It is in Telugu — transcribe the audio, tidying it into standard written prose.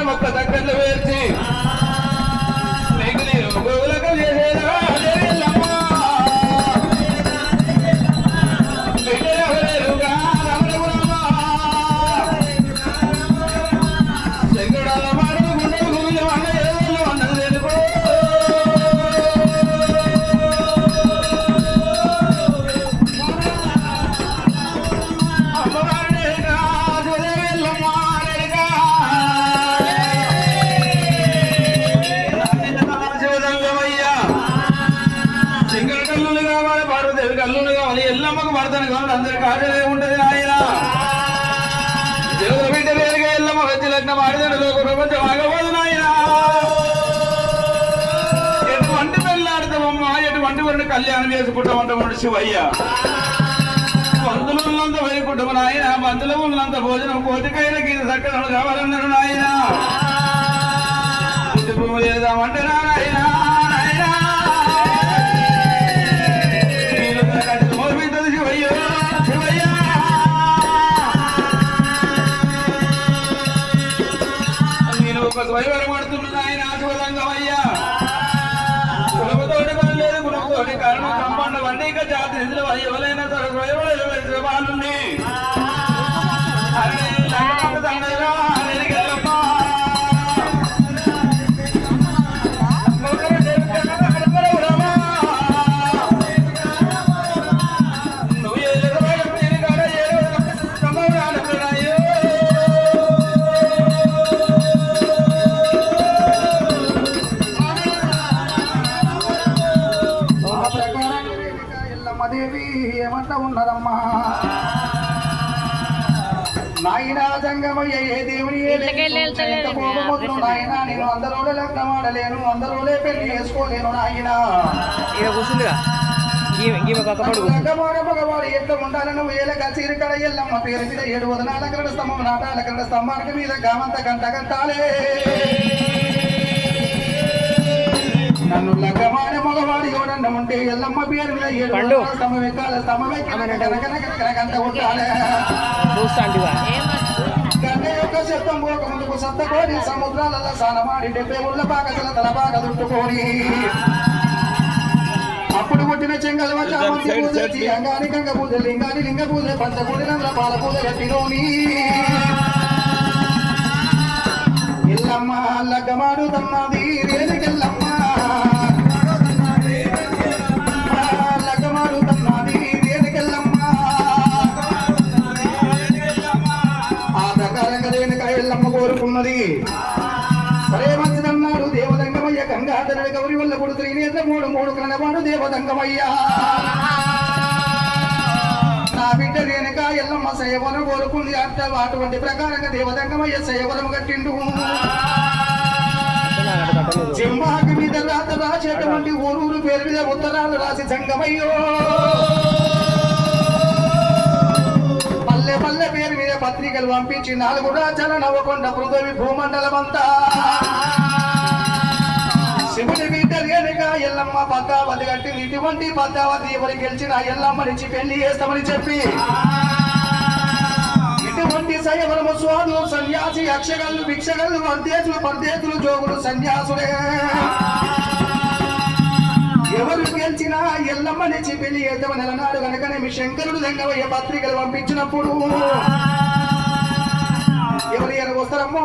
మొక్క దగ్గరలో వేర్చి నీకు నేను గోగులకు చేసేదా కల్లులు కావాలి ఎల్లమ్మకు పడతాను కాబట్టి అందరికి ఆశలే ఉంటది ఆయన దేవుడు బిడ్డ వేరుగా ఎల్లమ్మ వచ్చి లగ్నం ఆడిదండ లోక ప్రపంచం ఆగబోదు నాయన ఎటువంటి పెళ్ళాడతామమ్మా ఎటువంటి వారిని కళ్యాణం చేసుకుంటామంటాడు శివయ్య బంధువులు ఉన్నంత వైకుంటాము నాయన బంధువులు ఉన్నంత భోజనం కోతికైన గీత చక్కదనం కావాలన్నాడు నాయన భూమి చేద్దామంటే నాయన స్వయంవరం పడుతున్నది ఆయన ఆశీర్వాదంగా కులముతోటి పని లేదు కులముతోటి కారణం సంపన్న వండిక జాతి నిధులు ఎవరైనా సరే స్వయంవరం వాళ్ళని ఏమంట ఉన్నదమ్మా నాయన జంగమయ్య ఏ దేవుని నాయన నేను అందరోలే లగ్నం ఆడలేను అందరోలే పెళ్లి చేసుకోలేను నాయన మగవాడు ఎట్లా ఉండాలను వేల కచీరి కడ ఎల్లమ్మ పేరు మీద 7 వదనాల కరడ స్తంభం నాటాల కరడ స్తంభానికి మీద గామంత గంట గంటాలే నన్ను లగ్గమాన మగవాడు ఎవడన్నా ఉంటే ఎల్లమ్మ పేరు మీద 7 స్తంభం ఎక్కాల స్తంభం గంట కొట్టాలే గంట యొక్క శబ్దం పోక ముందుకు సత్తకోడి సముద్రాలలో సానమాడి 70 ముళ్ళ పాకల తల బాగా దుట్టుకోని అప్పుడు పుట్టిన చెంగల చామంతి పూజ అంగాని గంగ పూజ లింగాని లింగ పూజ పంచకూడి నంద పాల పూజ గట్టిలోని ఎల్లమ్మ లగ్గమాడు తన్నది రేణుకెల్లమ్మ లగ్గమాడు తన్నది రేణుకెల్లమ్మ ఆ ప్రకారంగా రేణుక ఎల్లమ్మ కోరుకున్నది సరే మంచిదన్నాడు దేవదంగమయ్య గంగాధర గౌరి వల్ల కొడు త్రినేత్ర 3 కనవాడు దేవదంగమయ్య నా బిడ్డ రేణుక ఎల్లమ్మ సేవను కోరుకుంది అట్ట అటువంటి ప్రకారంగా దేవదంగమయ్య సేవలను కట్టిండు జింబాకి మీద రాత రాసేటువంటి ఊరూరు పేరు మీద ఉత్తరాలు రాసి జంగమయ్యో పల్లె పల్లె పేరు మీద పత్రికలు పంపించి 4 రాజ్యాల నవ్వకొండ పృథ్వీ భూమండలమంతా శివుని బిడ్డ రేణుక ఎల్లమ్మ పద్మావతి కట్టింది ఇటువంటి పద్మావతి ఎవరు గెలిచిన ఎల్లమ్మ నుంచి పెళ్లి చేస్తామని చెప్పి ఇటువంటి సయవరము స్వాదు సన్యాసి అక్షగల్లు భిక్షగల్లు వర్దేశులు పరదేశులు జోగులు సన్యాసులే ఎవరు గెలిచినా ఎల్లమ్మ నుంచి పెళ్లి చేద్దామని అన్నాడు కనుకనే మీ శంకరుడు దంగవయ్య పత్రికలు పంపించినప్పుడు ఎవరు ఎనగొస్తారమ్మో